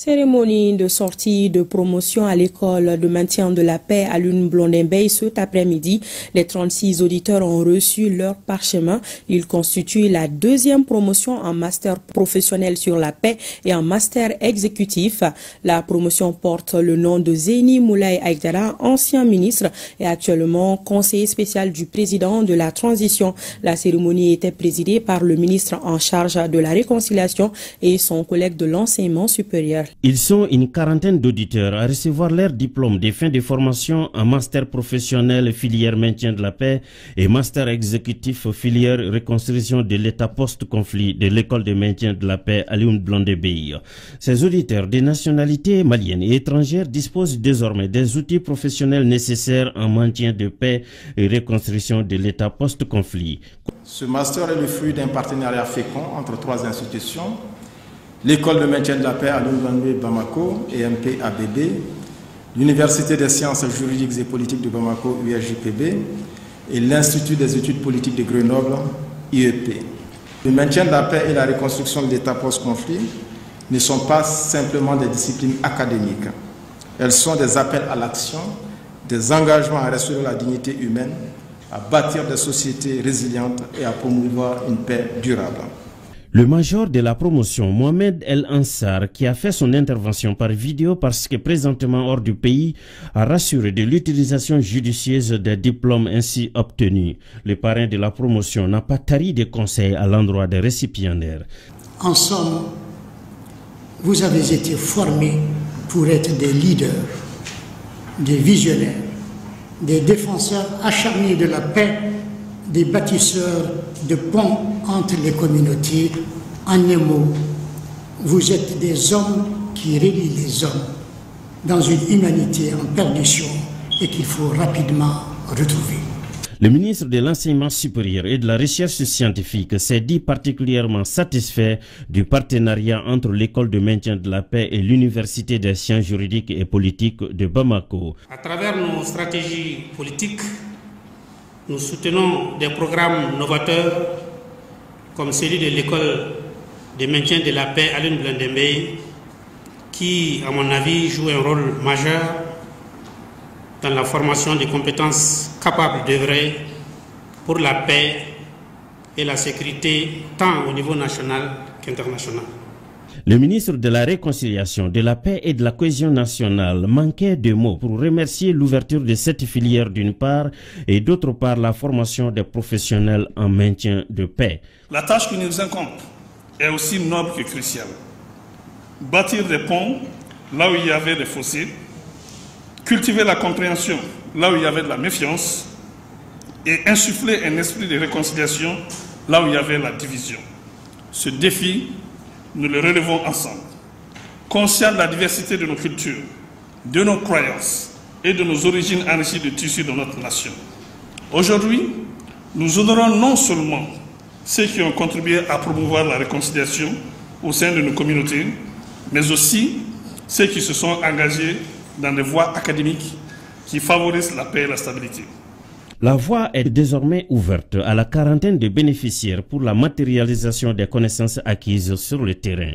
Cérémonie de sortie de promotion à l'école de maintien de la paix à Lune-Blondin-Bay cet après-midi. Les 36 auditeurs ont reçu leur parchemin. Ils constituent la deuxième promotion en master professionnel sur la paix et en master exécutif. La promotion porte le nom de Zéni Moulay Aïdara, ancien ministre et actuellement conseiller spécial du président de la transition. La cérémonie était présidée par le ministre en charge de la réconciliation et son collègue de l'enseignement supérieur. Ils sont une quarantaine d'auditeurs à recevoir leur diplôme des fins de formation en master professionnel filière maintien de la paix et master exécutif filière reconstruction de l'état post-conflit de l'école de maintien de la paix à Lune-Blondin-Bay. Ces auditeurs des nationalités maliennes et étrangères disposent désormais des outils professionnels nécessaires en maintien de paix et reconstruction de l'état post-conflit. Ce master est le fruit d'un partenariat fécond entre trois institutions: l'École de maintien de la paix à Lune-Blondin-Bay Bamako, EMP-ABB, l'Université des sciences juridiques et politiques de Bamako, USJPB, et l'Institut des études politiques de Grenoble, IEP. Le maintien de la paix et la reconstruction de l'état post-conflit ne sont pas simplement des disciplines académiques. Elles sont des appels à l'action, des engagements à restaurer la dignité humaine, à bâtir des sociétés résilientes et à promouvoir une paix durable. Le major de la promotion, Mohamed El Ansar, qui a fait son intervention par vidéo parce que présentement hors du pays, a rassuré de l'utilisation judicieuse des diplômes ainsi obtenus. Le parrain de la promotion n'a pas tari de conseils à l'endroit des récipiendaires. En somme, vous avez été formés pour être des leaders, des visionnaires, des défenseurs acharnés de la paix, des bâtisseurs de ponts entre les communautés. En un mot, vous êtes des hommes qui relient les hommes dans une humanité en perdition et qu'il faut rapidement retrouver. Le ministre de l'Enseignement supérieur et de la Recherche scientifique s'est dit particulièrement satisfait du partenariat entre l'École de maintien de la paix et l'Université des sciences juridiques et politiques de Bamako. À travers nos stratégies politiques, nous soutenons des programmes novateurs comme celui de l'école de maintien de la paix à Lune-Blondin-Bay qui, à mon avis, joue un rôle majeur dans la formation des compétences capables d'œuvrer pour la paix et la sécurité tant au niveau national qu'international. Le ministre de la Réconciliation, de la Paix et de la Cohésion nationale manquait de mots pour remercier l'ouverture de cette filière d'une part et d'autre part la formation des professionnels en maintien de paix. La tâche qui nous incombe est aussi noble que cruciale. Bâtir des ponts là où il y avait des fossés, cultiver la compréhension là où il y avait de la méfiance et insuffler un esprit de réconciliation là où il y avait la division. Ce défi, nous le relevons ensemble, conscients de la diversité de nos cultures, de nos croyances et de nos origines enrichies de tissus de notre nation. Aujourd'hui, nous honorons non seulement ceux qui ont contribué à promouvoir la réconciliation au sein de nos communautés, mais aussi ceux qui se sont engagés dans des voies académiques qui favorisent la paix et la stabilité. La voie est désormais ouverte à la quarantaine de bénéficiaires pour la matérialisation des connaissances acquises sur le terrain.